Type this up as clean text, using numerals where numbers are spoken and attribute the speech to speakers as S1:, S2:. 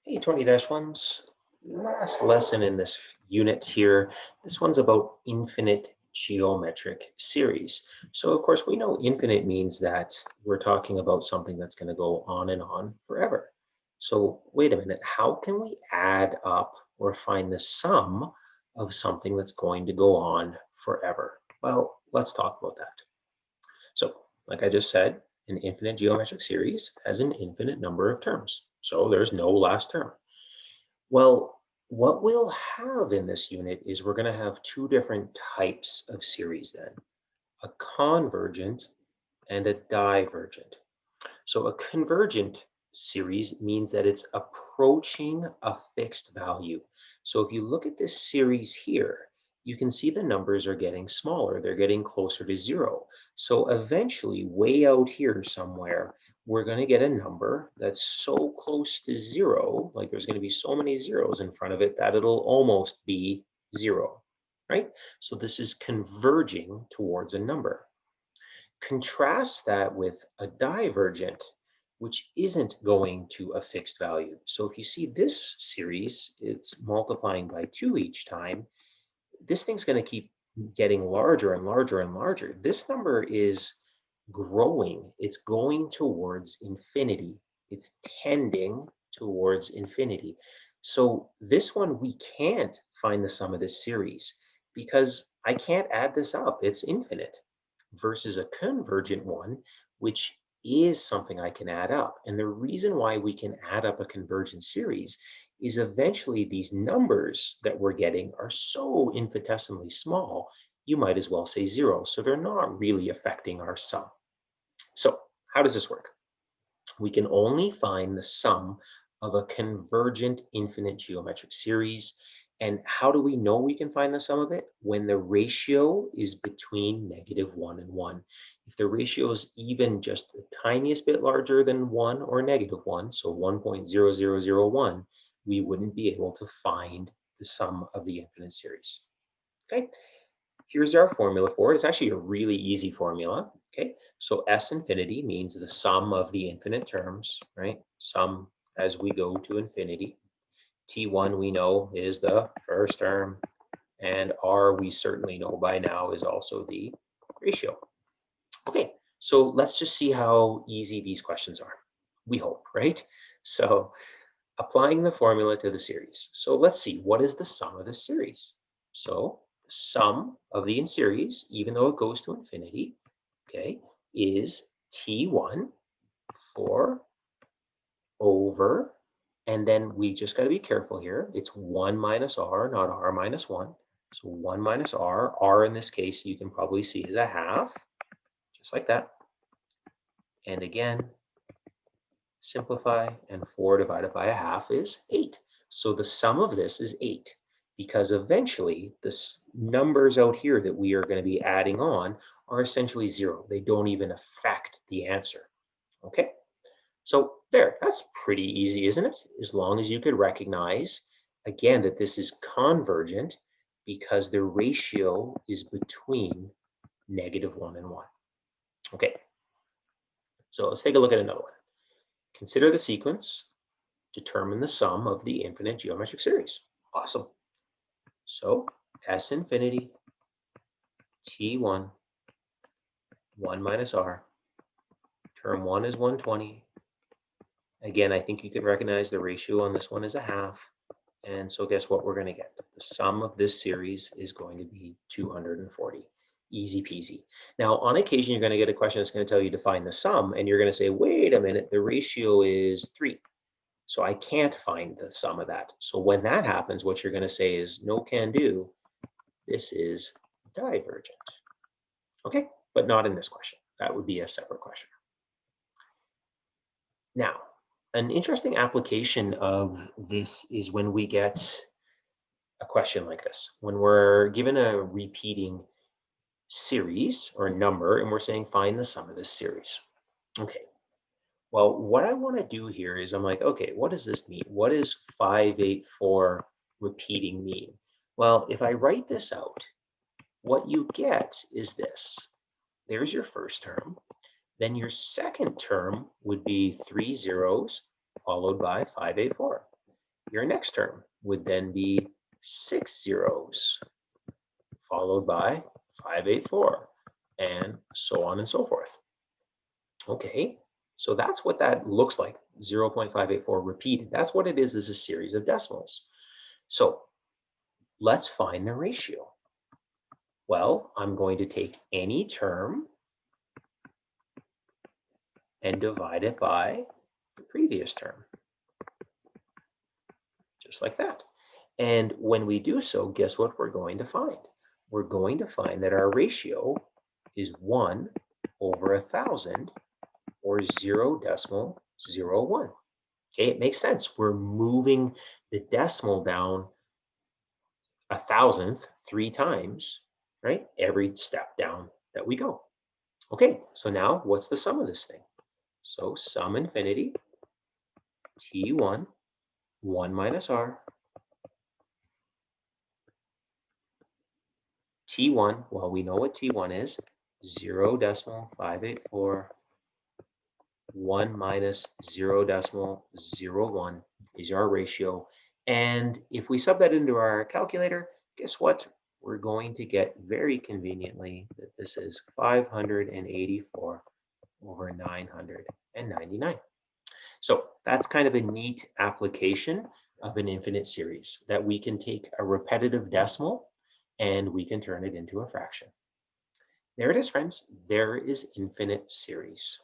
S1: Hey, 20-1s. Last lesson in this unit here. This one's about infinite geometric series. So, of course, we know infinite means that we're talking about something that's going to go on and on forever. So, wait a minute. How can we add up or find the sum of something that's going to go on forever? Well, let's talk about that. So, like I just said, an infinite geometric series has an infinite number of terms. So, there's no last term. Well, what we'll have in this unit is we're going to have two different types of series then, a convergent and a divergent. So a convergent series means that it's approaching a fixed value. So if you look at this series here, you can see the numbers are getting smaller. They're getting closer to zero. So eventually, way out here somewhere, we're going to get a number that's so close to zero, like there's going to be so many zeros in front of it that it'll almost be zero, right? So this is converging towards a number. Contrast that with a divergent, which isn't going to a fixed value. So if you see this series, it's multiplying by 2 each time. This thing's going to keep getting larger and larger and larger. This number is growing. It's going towards infinity. It's tending towards infinity. So this one, we can't find the sum of this series because I can't add this up. It's infinite versus a convergent one, which is something I can add up. And the reason why we can add up a convergent series is eventually these numbers that we're getting are so infinitesimally small, you might as well say zero. So they're not really affecting our sum. So how does this work? We can only find the sum of a convergent infinite geometric series. And how do we know we can find the sum of it? When the ratio is between -1 and 1. If the ratio is even just the tiniest bit larger than 1 or -1, so 1.0001, we wouldn't be able to find the sum of the infinite series. Okay, here's our formula for it. It's actually a really easy formula. Okay, so S infinity means the sum of the infinite terms, right? Sum as we go to infinity. T1 we know is the first term, and R we certainly know by now is also the ratio. Okay, so let's just see how easy these questions are. We hope, right? So applying the formula to the series. So let's see, what is the sum of the series? So the sum of the in series, even though it goes to infinity, okay, is T1 4 over, and then we just got to be careful here. It's 1 minus R, not R minus 1. So 1 minus R. R in this case, you can probably see is a half, just like that. And again, simplify, and 4 divided by a half is 8. So the sum of this is 8, because eventually the numbers out here that we are going to be adding on are essentially 0. They don't even affect the answer. Okay, so there, that's pretty easy, isn't it? As long as you could recognize, again, that this is convergent because the ratio is between -1 and 1. Okay, so let's take a look at another one. Consider the sequence, determine the sum of the infinite geometric series. Awesome. So S infinity, T1, 1 minus R. Term 1 is 120. Again, I think you can recognize the ratio on this one is a half. And so guess what we're going to get? The sum of this series is going to be 240. Easy peasy. Now, on occasion, you're going to get a question that's going to tell you to find the sum, and you're going to say, wait a minute, the ratio is 3. So I can't find the sum of that. So when that happens, what you're going to say is no can do. This is divergent. Okay, but not in this question. That would be a separate question. Now, an interesting application of this is when we get a question like this. When we're given a repeating series or number and we're saying find the sum of this series. Okay, well, what I want to do here is I'm like, okay, what does this mean? What does 584 repeating mean? Well, if I write this out, what you get is this. There's your first term. Then your second term would be 3 zeros followed by 584. Your next term would then be 6 zeros, followed by 584, and so on and so forth. Okay, so that's what that looks like, 0.584 repeated. That's what it is a series of decimals. So let's find the ratio. Well, I'm going to take any term and divide it by the previous term, just like that. And when we do so, guess what we're going to find? We're going to find that our ratio is 1 over 1,000, or 0.01. Okay, it makes sense. We're moving the decimal down 1,000th 3 times, right? Every step down that we go. Okay, so now what's the sum of this thing? So sum infinity, t1, 1 minus r, t1, well, we know what t1 is, 0.584, 1 minus 0.01 is our ratio. And if we sub that into our calculator, guess what? We're going to get very conveniently that this is 584 over 999. So that's kind of a neat application of an infinite series, that we can take a repetitive decimal and we can turn it into a fraction. There it is, friends. There is infinite series.